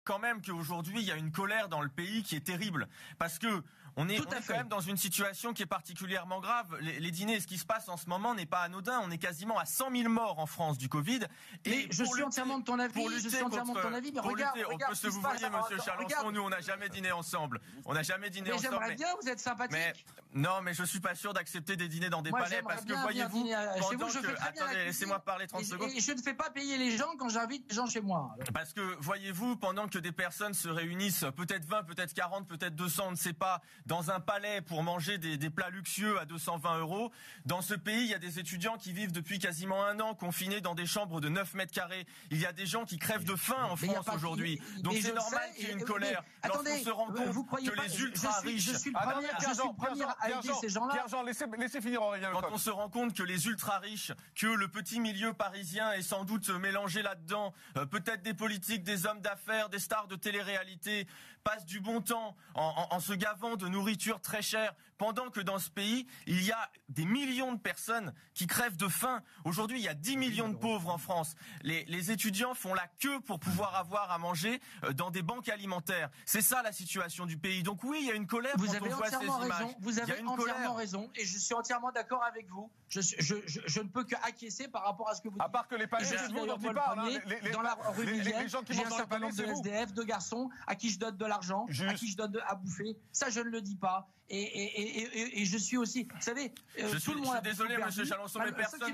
quand même qu'aujourd'hui, il y a une colère dans le pays qui est terrible. Parce que on est quand même dans une situation qui est particulièrement grave. Les dîners, ce qui se passe en ce moment n'est pas anodin. On est quasiment à 100 000 morts en France du Covid. Et je suis entièrement de ton avis. Mais regarde, on peut se vous voyez, monsieur Chalençon. Nous, on n'a jamais dîné ensemble. On n'a jamais dîné ensemble. J'aimerais bien, vous êtes sympathique. Mais je suis pas sûr d'accepter des dîners dans des palais parce que voyez-vous, attendez, laissez-moi parler 30 secondes. Et je ne fais pas payer les gens quand j'invite les gens chez moi. Parce que voyez-vous, pendant que des personnes se réunissent, peut-être 20, peut-être 40, peut-être 200, on ne sait pas, dans un palais pour manger des plats luxueux à 220 €. Dans ce pays, il y a des étudiants qui vivent depuis quasiment un an confinés dans des chambres de 9 mètres carrés. Il y a des gens qui crèvent de faim en France aujourd'hui. Donc c'est normal qu'il y ait une colère. Lorsqu'on se rend compte que les ultra riches... Je suis le premier à aider ces gens-là. Pierre-Jean, laissez finir Aurélien Lecoq. Quand on se rend compte que les ultra riches, que le petit milieu parisien est sans doute mélangé là-dedans, peut-être des politiques, des hommes d'affaires, des stars de télé-réalité, passent du bon temps en se gavant de nourriture très chère, pendant que dans ce pays, il y a des millions de personnes qui crèvent de faim. Aujourd'hui, il y a 10 millions de pauvres en France. Les étudiants font la queue pour pouvoir avoir à manger dans des banques alimentaires. C'est ça la situation du pays. Donc oui, il y a une colère quand on voit ces images. Vous avez entièrement raison et je suis entièrement d'accord avec vous. Je ne peux qu'acquiescer par rapport à ce que vous dites. À part que les palais, c'est vous dont il parle. Dans la rue Vivienne, gens qui j'ai vont un dans les certain palais, nombre de c'est vous. SDF, de garçons, à qui je donne de l'argent, à qui je donne à bouffer. Ça, je ne le dis pas. Et je suis aussi, vous savez, tout le monde. Je suis désolé, monsieur Chalençon, mais personne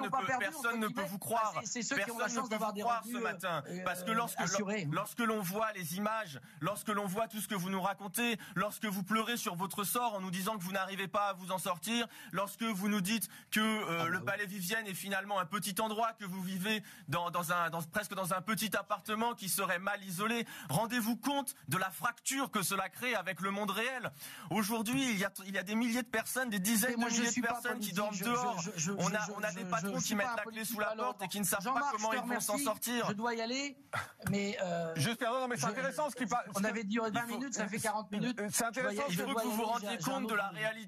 ne peut vous croire. C'est ceux qui ont la chance d'avoir des revenus ce matin. Parce que lorsque l'on voit les images, lorsque l'on voit tout ce que vous nous racontez, lorsque vous pleurez sur votre sort en nous disant que vous n'arrivez pas à vous en sortir, lorsque vous nous dites que le palais Vivienne est finalement un petit endroit, que vous vivez presque dans un petit appartement qui serait mal isolé, rendez-vous compte de la fracture que cela crée avec le monde réel. Aujourd'hui, il y a des milliers de personnes, des dizaines de milliers de personnes qui dorment dehors. On a des patrons qui mettent la clé sous la porte et qui ne savent pas comment ils vont s'en sortir. Je dois y aller, mais mais c'est intéressant ce qui passe. On avait dit 20 minutes, ça fait 40 minutes. C'est intéressant. Il faut que vous vous rendiez compte de la réalité.